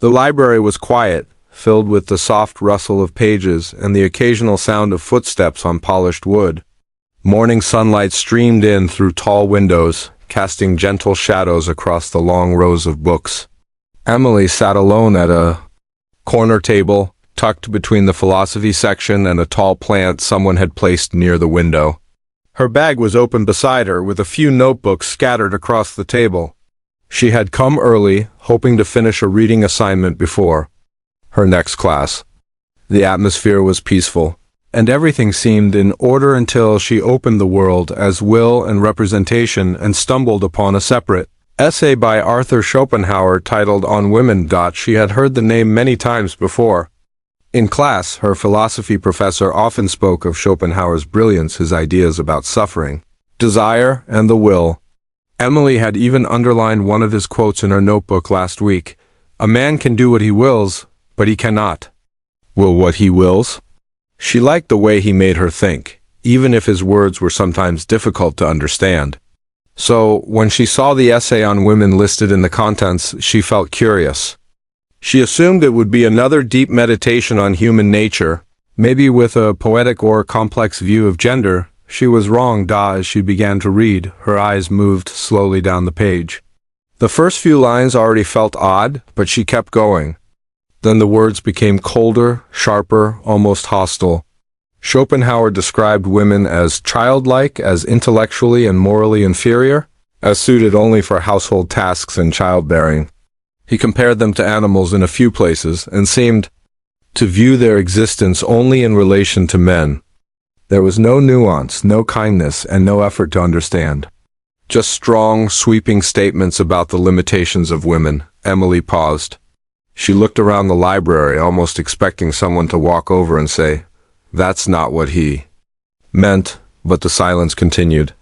The library was quiet, filled with the soft rustle of pages and the occasional sound of footsteps on polished wood. Morning sunlight streamed in through tall windows, casting gentle shadows across the long rows of books. Emily sat alone at a corner table, tucked between the philosophy section and a tall plant someone had placed near the window. Her bag was open beside her, with a few notebooks scattered across the table. She had come early, hoping to finish a reading assignment before her next class. The atmosphere was peaceful, and everything seemed in order until she opened the world as will and representation and stumbled upon a separate essay by Arthur Schopenhauer titled On Women. She had heard the name many times before. In class, her philosophy professor often spoke of Schopenhauer's brilliance, his ideas about suffering, desire, and the will. Emily had even underlined one of his quotes in her notebook last week. "A man can do what he wills, but he cannot will what he wills." She liked the way he made her think, even if his words were sometimes difficult to understand. So, when she saw the essay on women listed in the contents, she felt curious. She assumed it would be another deep meditation on human nature, maybe with a poetic or complex view of gender. She was wrong. As she began to read, her eyes moved slowly down the page. The first few lines already felt odd, but she kept going. Then the words became colder, sharper, almost hostile. Schopenhauer described women as childlike, as intellectually and morally inferior, as suited only for household tasks and childbearing. He compared them to animals in a few places and seemed to view their existence only in relation to men. There was no nuance, no kindness, and no effort to understand. Just strong, sweeping statements about the limitations of women. Emily paused. She looked around the library, almost expecting someone to walk over and say, "That's not what he meant," but the silence continued.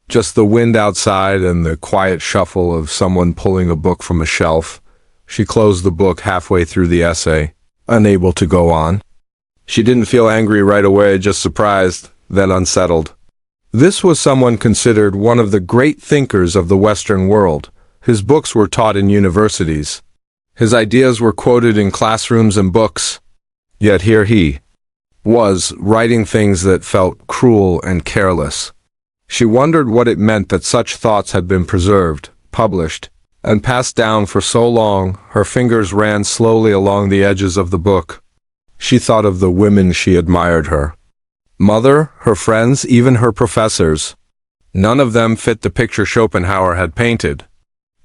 Just the wind outside and the quiet shuffle of someone pulling a book from a shelf. She closed the book halfway through the essay, unable to go on. She didn't feel angry right away, just surprised, then unsettled. This was someone considered one of the great thinkers of the Western world. His books were taught in universities. His ideas were quoted in classrooms and books. Yet here he was, writing things that felt cruel and careless. She wondered what it meant that such thoughts had been preserved, published, and passed down for so long. Her fingers ran slowly along the edges of the book. She thought of the women she admired: her mother, her friends, even her professors. None of them fit the picture Schopenhauer had painted.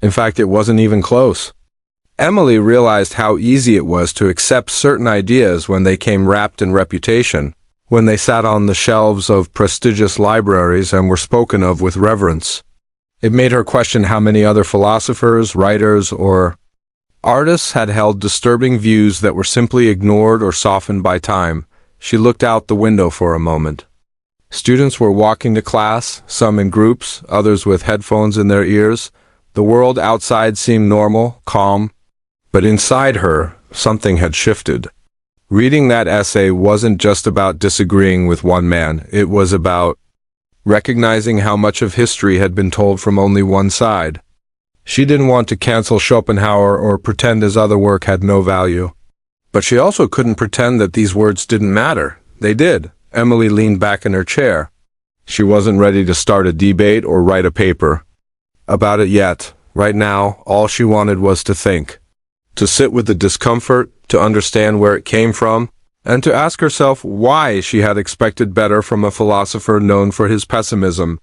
In fact, it wasn't even close. Emily realized how easy it was to accept certain ideas when they came wrapped in reputation, when they sat on the shelves of prestigious libraries and were spoken of with reverence. It made her question how many other philosophers, writers, or artists had held disturbing views that were simply ignored or softened by time. She looked out the window for a moment. Students were walking to class, some in groups, others with headphones in their ears. The world outside seemed normal, calm, but inside her, something had shifted. Reading that essay wasn't just about disagreeing with one man. It was about recognizing how much of history had been told from only one side. She didn't want to cancel Schopenhauer or pretend his other work had no value. But she also couldn't pretend that these words didn't matter. They did. Emily leaned back in her chair. She wasn't ready to start a debate or write a paper about it yet. Right now, all she wanted was to think, to sit with the discomfort, to understand where it came from, and to ask herself why she had expected better from a philosopher known for his pessimism.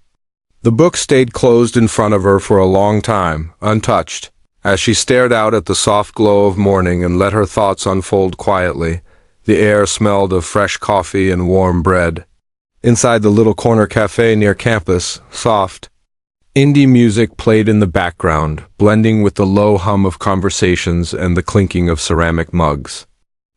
The book stayed closed in front of her for a long time, untouched, as she stared out at the soft glow of morning and let her thoughts unfold quietly. The air smelled of fresh coffee and warm bread. Inside the little corner cafe near campus, soft indie music played in the background, blending with the low hum of conversations and the clinking of ceramic mugs.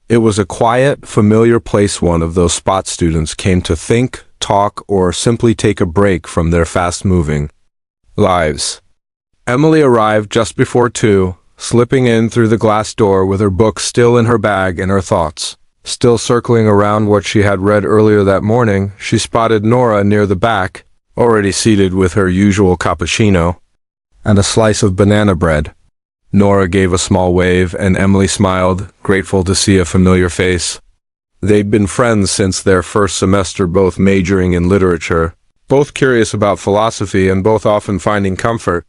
It was a quiet, familiar place one of those spot students came to think, talk, or simply take a break from their fast-moving lives. Emily arrived just before 2, slipping in through the glass door with her book still in her bag and her thoughts still circling around what she had read earlier that morning. She spotted Nora near the back, already seated with her usual cappuccino and a slice of banana bread. Nora gave a small wave, and Emily smiled, grateful to see a familiar face. They'd been friends since their first semester, both majoring in literature, both curious about philosophy, and both often finding comfort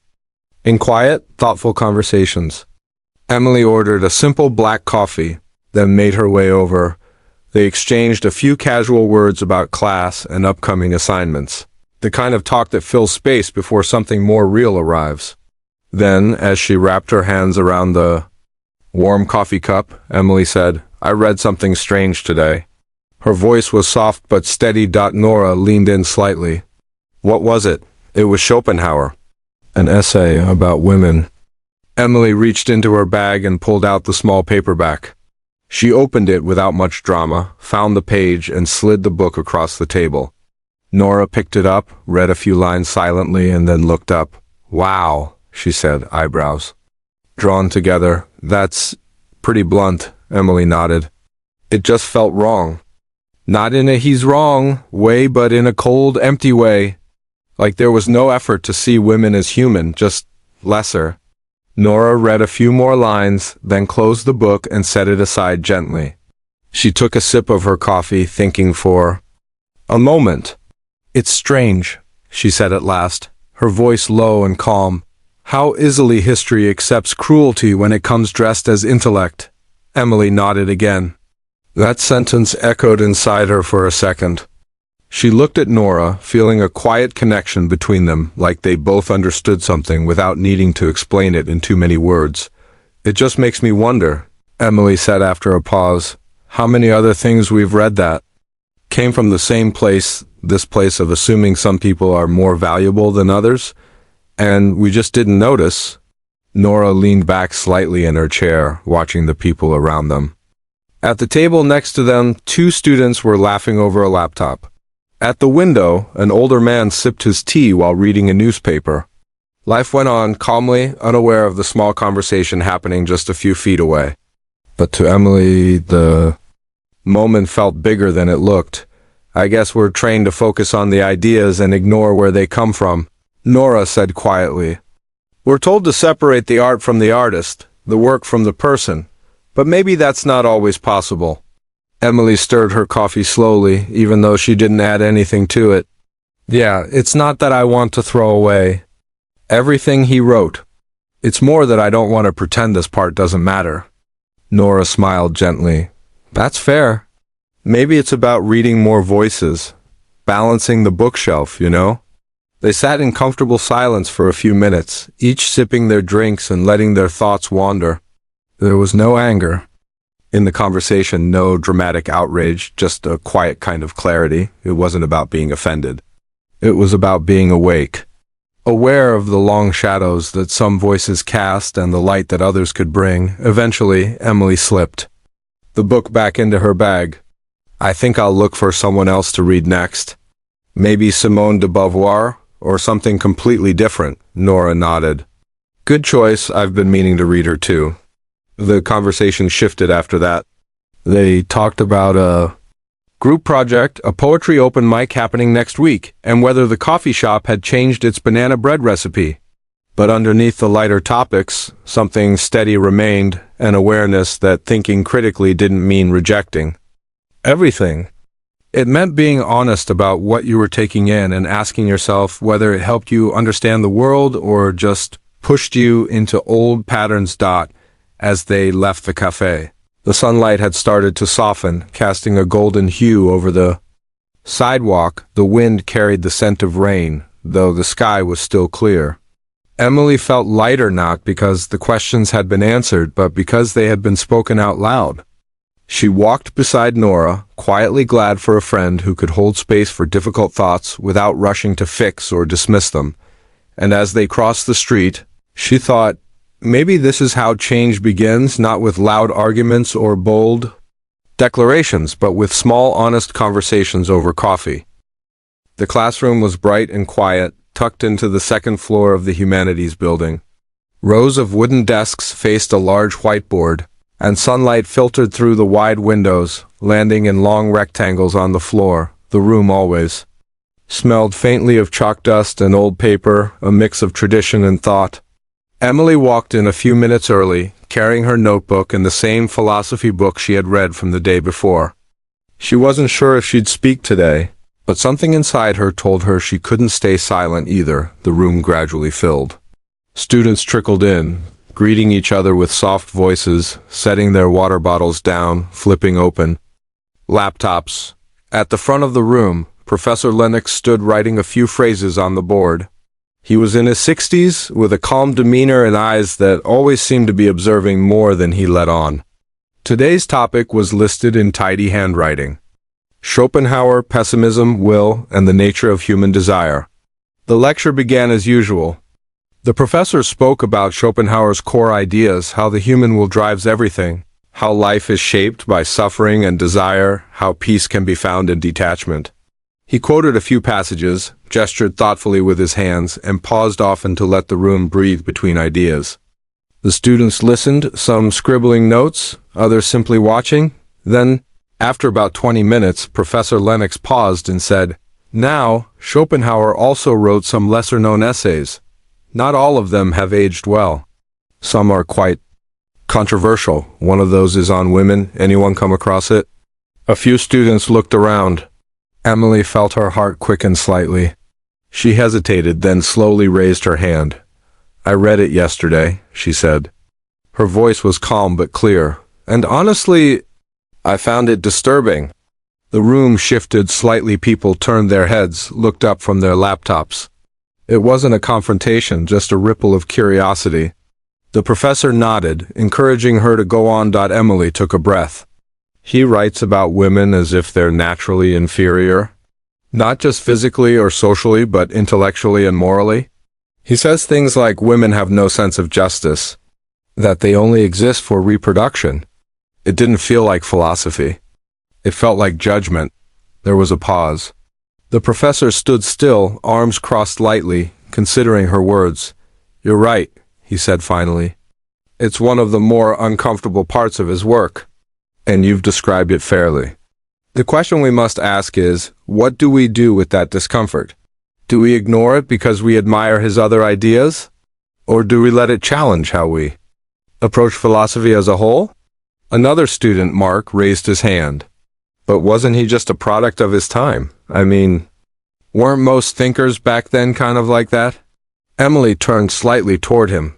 in quiet, thoughtful conversations. Emily ordered a simple black coffee, then made her way over. They exchanged a few casual words about class and upcoming assignments, the kind of talk that fills space before something more real arrives. Then, as she wrapped her hands around the warm coffee cup, Emily said, "I read something strange today." Her voice was soft but steady. Nora leaned in slightly. "What was it?" "It was Schopenhauer. An essay about women." Emily reached into her bag and pulled out the small paperback. She opened it without much drama, found the page, and slid the book across the table. Nora picked it up, read a few lines silently, and then looked up. "Wow," she said, eyebrows drawn together. "That's pretty blunt," Emily nodded. "It just felt wrong. Not in a he's wrong way, but in a cold, empty way. Like there was no effort to see women as human, just lesser." Nora read a few more lines, then closed the book and set it aside gently. She took a sip of her coffee, thinking for a moment. "It's strange," she said at last, her voice low and calm. "How easily history accepts cruelty when it comes dressed as intellect." Emily nodded again. That sentence echoed inside her for a second. She looked at Nora, feeling a quiet connection between them, like they both understood something without needing to explain it in too many words. "It just makes me wonder," Emily said after a pause, "how many other things we've read that came from the same place, this place of assuming some people are more valuable than others, and we just didn't notice." Nora leaned back slightly in her chair, watching the people around them. At the table next to them, two students were laughing over a laptop. At the window, an older man sipped his tea while reading a newspaper. Life went on calmly, unaware of the small conversation happening just a few feet away. But to Emily, the moment felt bigger than it looked. "I guess we're trained to focus on the ideas and ignore where they come from," Nora said quietly. "We're told to separate the art from the artist, the work from the person, but maybe that's not always possible." Emily stirred her coffee slowly, even though she didn't add anything to it. "Yeah, it's not that I want to throw away everything he wrote. It's more that I don't want to pretend this part doesn't matter." Nora smiled gently. "That's fair. Maybe it's about reading more voices, balancing the bookshelf, you know?" They sat in comfortable silence for a few minutes, each sipping their drinks and letting their thoughts wander. There was no anger in the conversation, no dramatic outrage, just a quiet kind of clarity. It wasn't about being offended. It was about being awake, aware of the long shadows that some voices cast and the light that others could bring. Eventually, Emily slipped the book back into her bag. "I think I'll look for someone else to read next. Maybe Simone de Beauvoir, or something completely different." Nora nodded. "Good choice. I've been meaning to read her too." The conversation shifted after that. They talked about a group project, a poetry open mic happening next week, and whether the coffee shop had changed its banana bread recipe. But underneath the lighter topics, something steady remained, an awareness that thinking critically didn't mean rejecting everything. It meant being honest about what you were taking in and asking yourself whether it helped you understand the world or just pushed you into old patterns. As they left the cafe, the sunlight had started to soften, casting a golden hue over the sidewalk. The wind carried the scent of rain, though the sky was still clear. Emily felt lighter, not because the questions had been answered, but because they had been spoken out loud. She walked beside Nora, quietly glad for a friend who could hold space for difficult thoughts without rushing to fix or dismiss them. And as they crossed the street, she thought, maybe this is how change begins, not with loud arguments or bold declarations, but with small, honest conversations over coffee. The classroom was bright and quiet, tucked into the second floor of the humanities building. Rows of wooden desks faced a large whiteboard, and sunlight filtered through the wide windows, landing in long rectangles on the floor. The room always smelled faintly of chalk dust and old paper, a mix of tradition and thought. Emily walked in a few minutes early, carrying her notebook and the same philosophy book she had read from the day before. She wasn't sure if she'd speak today, but something inside her told her she couldn't stay silent either. The room gradually filled. Students trickled in, greeting each other with soft voices, setting their water bottles down, flipping open laptops. At the front of the room, Professor Lennox stood writing a few phrases on the board. He was in his 60s, with a calm demeanor and eyes that always seemed to be observing more than he let on. Today's topic was listed in tidy handwriting: Schopenhauer, pessimism, will, and the nature of human desire. The lecture began as usual. The professor spoke about Schopenhauer's core ideas: how the human will drives everything, how life is shaped by suffering and desire, how peace can be found in detachment. He quoted a few passages, gestured thoughtfully with his hands, and paused often to let the room breathe between ideas. The students listened, some scribbling notes, others simply watching. Then, after about 20 minutes, Professor Lennox paused and said, "Now, Schopenhauer also wrote some lesser-known essays. Not all of them have aged well. Some are quite controversial. One of those is on women. Anyone come across it?" A few students looked around. Emily felt her heart quicken slightly. She hesitated, then slowly raised her hand. "I read it yesterday," she said. Her voice was calm but clear, and honestly, I found it disturbing. The room shifted slightly. People turned their heads, looked up from their laptops. It wasn't a confrontation, just a ripple of curiosity. The professor nodded, encouraging her to go on. Emily took a breath. "He writes about women as if they're naturally inferior, not just physically or socially, but intellectually and morally. He says things like women have no sense of justice, that they only exist for reproduction." It didn't feel like philosophy. It felt like judgment. There was a pause. The professor stood still, arms crossed lightly, considering her words. "You're right," he said finally. "It's one of the more uncomfortable parts of his work. And you've described it fairly. The question we must ask is, what do we do with that discomfort? Do we ignore it because we admire his other ideas? Or do we let it challenge how we approach philosophy as a whole?" Another student, Mark, raised his hand. But wasn't he just a product of his time? I mean, weren't most thinkers back then kind of like that? Emily turned slightly toward him.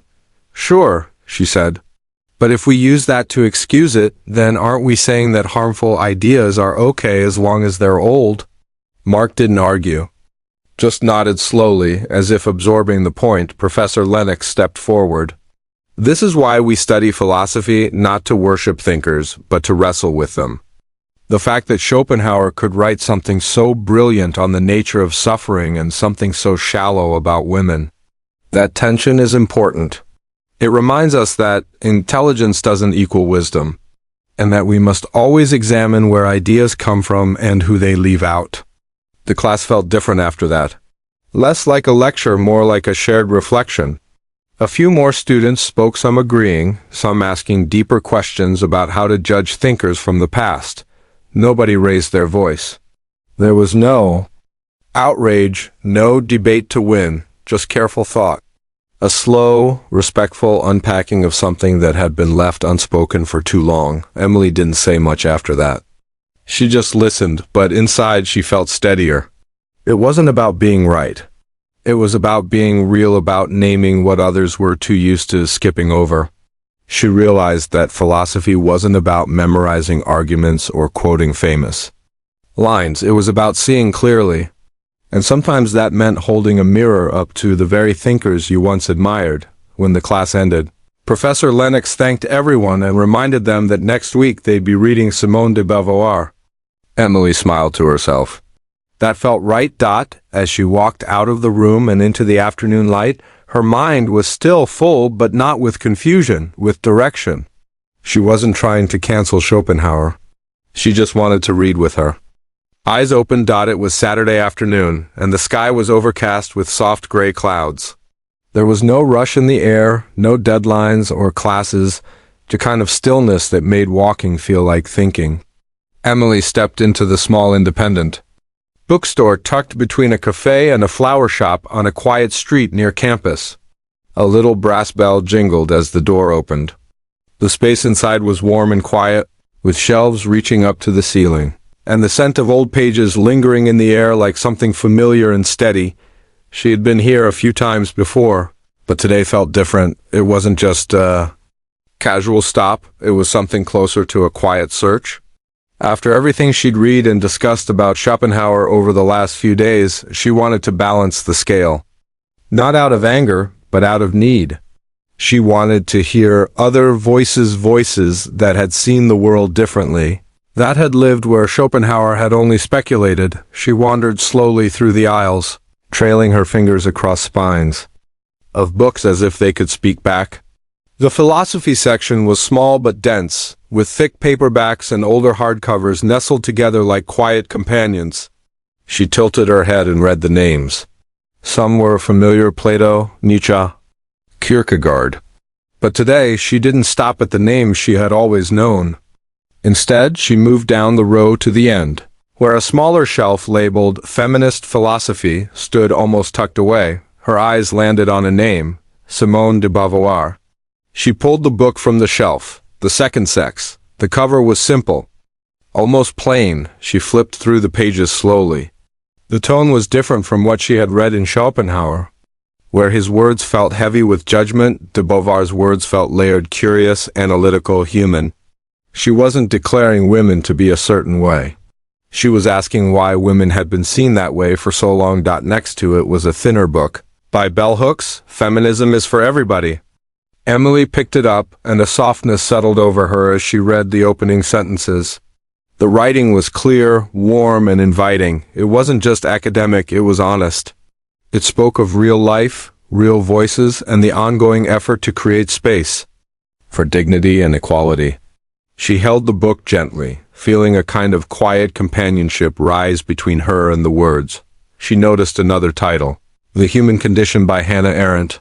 "Sure," she said. "But if we use that to excuse it, then aren't we saying that harmful ideas are okay as long as they're old?" Mark didn't argue, just nodded slowly, as if absorbing the point. Professor Lennox stepped forward. "This is why we study philosophy, not to worship thinkers, but to wrestle with them. The fact that Schopenhauer could write something so brilliant on the nature of suffering and something so shallow about women, that tension is important. It reminds us that intelligence doesn't equal wisdom, and that we must always examine where ideas come from and who they leave out." The class felt different after that. Less like a lecture, more like a shared reflection. A few more students spoke, some agreeing, some asking deeper questions about how to judge thinkers from the past. Nobody raised their voice. There was no outrage, no debate to win, just careful thought. A slow, respectful unpacking of something that had been left unspoken for too long. Emily didn't say much after that. She just listened, but inside she felt steadier. It wasn't about being right. It was about being real, about naming what others were too used to skipping over. She realized that philosophy wasn't about memorizing arguments or quoting famous lines. It was about seeing clearly. And sometimes that meant holding a mirror up to the very thinkers you once admired. When the class ended, Professor Lennox thanked everyone and reminded them that next week they'd be reading Simone de Beauvoir. Emily smiled to herself. That felt right. As she walked out of the room and into the afternoon light, her mind was still full, but not with confusion, with direction. She wasn't trying to cancel Schopenhauer. She just wanted to read with her. Eyes open. It was Saturday afternoon, and the sky was overcast with soft gray clouds. There was no rush in the air, no deadlines or classes, just kind of stillness that made walking feel like thinking. Emily stepped into the small independent bookstore tucked between a cafe and a flower shop on a quiet street near campus. A little brass bell jingled as the door opened. The space inside was warm and quiet, with shelves reaching up to the ceiling, and the scent of old pages lingering in the air like something familiar and steady. She had been here a few times before, but today felt different. It wasn't just a casual stop, it was something closer to a quiet search. After everything she'd read and discussed about Schopenhauer over the last few days, she wanted to balance the scale. Not out of anger, but out of need. She wanted to hear other voices that had seen the world differently, that had lived where Schopenhauer had only speculated. She wandered slowly through the aisles, trailing her fingers across spines of books as if they could speak back. The philosophy section was small but dense, with thick paperbacks and older hardcovers nestled together like quiet companions. She tilted her head and read the names. Some were familiar: Plato, Nietzsche, Kierkegaard. But today she didn't stop at the names she had always known. Instead, she moved down the row to the end, where a smaller shelf labeled Feminist Philosophy stood almost tucked away. Her eyes landed on a name: Simone de Beauvoir. She pulled the book from the shelf, The Second Sex. The cover was simple, almost plain. She flipped through the pages slowly. The tone was different from what she had read in Schopenhauer. Where his words felt heavy with judgment, de Beauvoir's words felt layered, curious, analytical, human. She wasn't declaring women to be a certain way. She was asking why women had been seen that way for so long. Next to it was a thinner book, by bell hooks, Feminism is for Everybody. Emily picked it up, and a softness settled over her as she read the opening sentences. The writing was clear, warm, and inviting. It wasn't just academic, it was honest. It spoke of real life, real voices, and the ongoing effort to create space for dignity and equality. She held the book gently, feeling a kind of quiet companionship rise between her and the words. She noticed another title, The Human Condition by Hannah Arendt.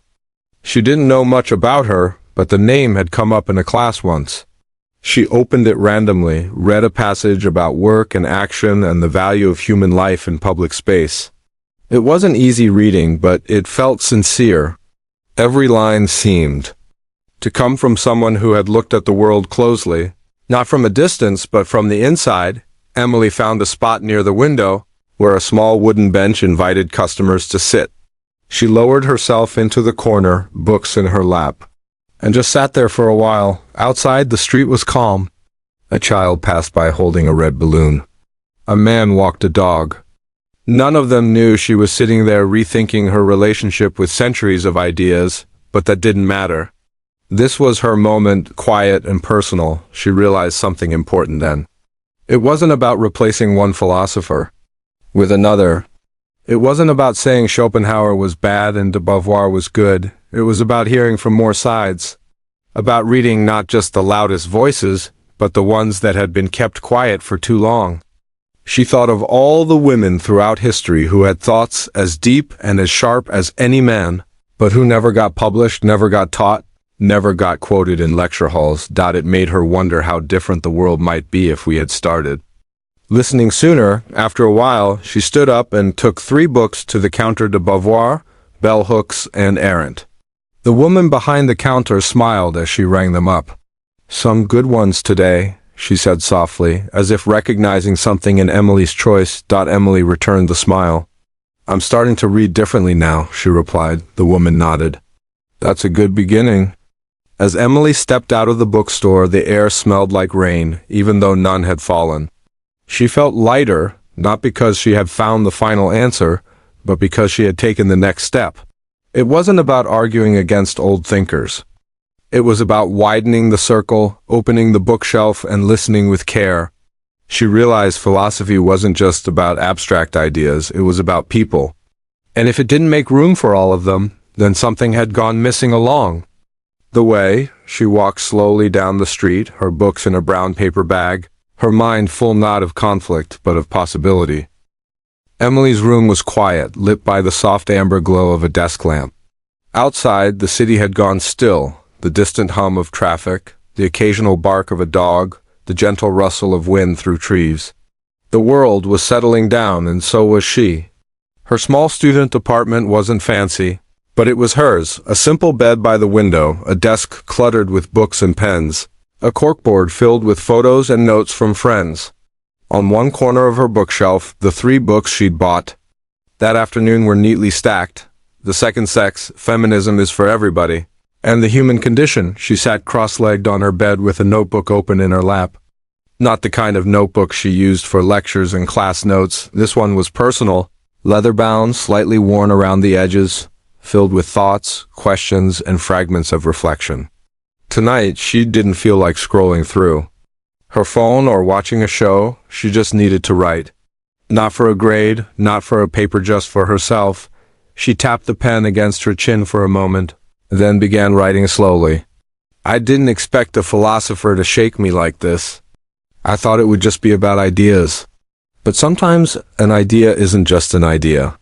She didn't know much about her, but the name had come up in a class once. She opened it randomly, read a passage about work and action and the value of human life in public space. It wasn't easy reading, but it felt sincere. Every line seemed to come from someone who had looked at the world closely, not from a distance, but from the inside. Emily found a spot near the window, where a small wooden bench invited customers to sit. She lowered herself into the corner, books in her lap, and just sat there for a while. Outside, the street was calm. A child passed by holding a red balloon. A man walked a dog. None of them knew she was sitting there rethinking her relationship with centuries of ideas, but that didn't matter. This was her moment, quiet and personal. She realized something important then. It wasn't about replacing one philosopher with another. It wasn't about saying Schopenhauer was bad and de Beauvoir was good. It was about hearing from more sides. About reading not just the loudest voices, but the ones that had been kept quiet for too long. She thought of all the women throughout history who had thoughts as deep and as sharp as any man, but who never got published, never got taught, never got quoted in lecture halls. It made her wonder how different the world might be if we had started listening sooner. After a while, she stood up and took 3 books to the counter: de Beauvoir, bell hooks, and Arendt. The woman behind the counter smiled as she rang them up. "Some good ones today," she said softly, as if recognizing something in Emily's choice. Emily returned the smile. "I'm starting to read differently now," she replied. The woman nodded. "That's a good beginning." As Emily stepped out of the bookstore, the air smelled like rain, even though none had fallen. She felt lighter, not because she had found the final answer, but because she had taken the next step. It wasn't about arguing against old thinkers. It was about widening the circle, opening the bookshelf, and listening with care. She realized philosophy wasn't just about abstract ideas, it was about people. And if it didn't make room for all of them, then something had gone missing along the way. She walked slowly down the street, her books in a brown paper bag, her mind full not of conflict, but of possibility. Emily's room was quiet, lit by the soft amber glow of a desk lamp. Outside, the city had gone still, the distant hum of traffic, the occasional bark of a dog, the gentle rustle of wind through trees. The world was settling down, and so was she. Her small student apartment wasn't fancy, But it was hers, a simple bed by the window, a desk cluttered with books and pens, a corkboard filled with photos and notes from friends. On one corner of her bookshelf, the 3 books she'd bought that afternoon were neatly stacked. The Second Sex, Feminism is for Everybody, and The Human Condition. She sat cross-legged on her bed with a notebook open in her lap. Not the kind of notebook she used for lectures and class notes. This one was personal, leather-bound, slightly worn around the edges, filled with thoughts, questions, and fragments of reflection. Tonight, she didn't feel like scrolling through her phone or watching a show. She just needed to write. Not for a grade, not for a paper, just for herself. She tapped the pen against her chin for a moment, then began writing slowly. I didn't expect a philosopher to shake me like this. I thought it would just be about ideas. But sometimes an idea isn't just an idea.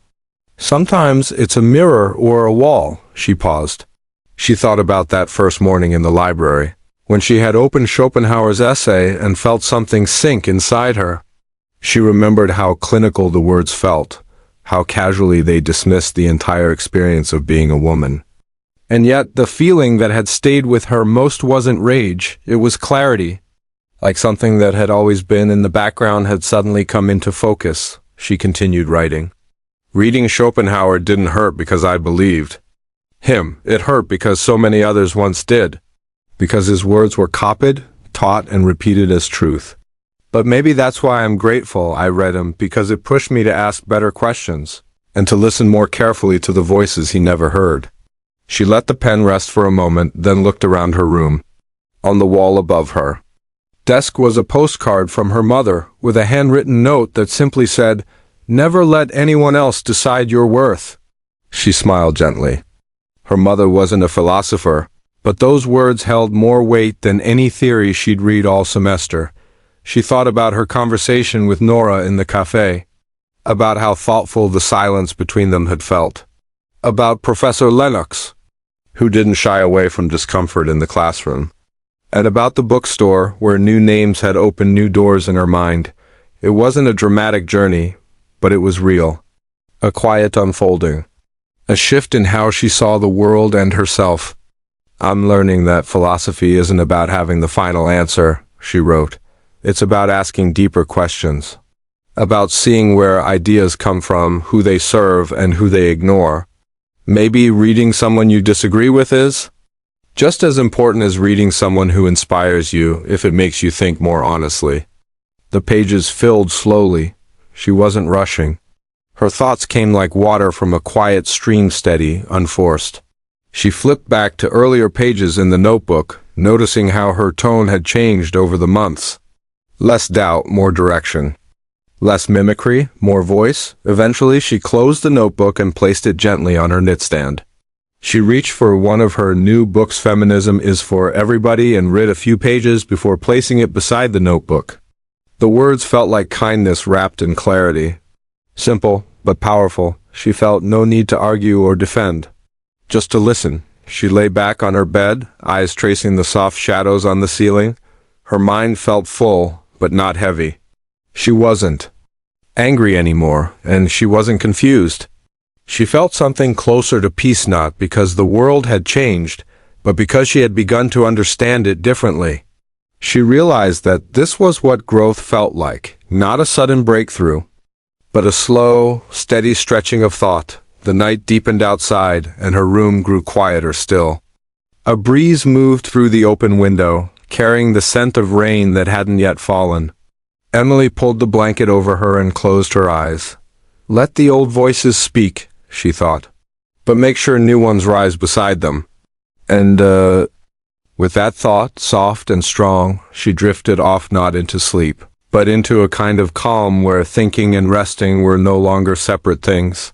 Sometimes it's a mirror or a wall. She paused. She thought about that first morning in the library, when she had opened Schopenhauer's essay and felt something sink inside her. She remembered how clinical the words felt, how casually they dismissed the entire experience of being a woman. And yet, the feeling that had stayed with her most wasn't rage, it was clarity. Like something that had always been in the background had suddenly come into focus. She continued writing. Reading Schopenhauer didn't hurt because I believed him. It hurt because so many others once did. Because his words were copied, taught, and repeated as truth. But maybe that's why I'm grateful I read him, because it pushed me to ask better questions, and to listen more carefully to the voices he never heard. She let the pen rest for a moment, then looked around her room. On the wall above her desk was a postcard from her mother, with a handwritten note that simply said, "Never let anyone else decide your worth." She smiled gently. Her mother wasn't a philosopher, but those words held more weight than any theory she'd read all semester. She thought about her conversation with Nora in the cafe, about how thoughtful the silence between them had felt, about Professor Lennox, who didn't shy away from discomfort in the classroom, and about the bookstore where new names had opened new doors in her mind. It wasn't a dramatic journey, but it was real. A quiet unfolding. A shift in how she saw the world and herself. I'm learning that philosophy isn't about having the final answer, she wrote. It's about asking deeper questions. About seeing where ideas come from, who they serve, and who they ignore. Maybe reading someone you disagree with is just as important as reading someone who inspires you, if it makes you think more honestly. The pages filled slowly. She wasn't rushing. Her thoughts came like water from a quiet stream, steady, unforced. She flipped back to earlier pages in the notebook, noticing how her tone had changed over the months. Less doubt, more direction. Less mimicry, more voice. Eventually, she closed the notebook and placed it gently on her nightstand. She reached for one of her new books, Feminism is for Everybody, and read a few pages before placing it beside the notebook. The words felt like kindness wrapped in clarity. Simple, but powerful. She felt no need to argue or defend. Just to listen. She lay back on her bed, eyes tracing the soft shadows on the ceiling. Her mind felt full, but not heavy. She wasn't angry anymore, and she wasn't confused. She felt something closer to peace, not because the world had changed, but because she had begun to understand it differently. She realized that this was what growth felt like, not a sudden breakthrough, but a slow, steady stretching of thought. The night deepened outside, and her room grew quieter still. A breeze moved through the open window, carrying the scent of rain that hadn't yet fallen. Emily pulled the blanket over her and closed her eyes. Let the old voices speak, she thought, but make sure new ones rise beside them. And, with that thought, soft and strong, she drifted off, not into sleep, but into a kind of calm where thinking and resting were no longer separate things.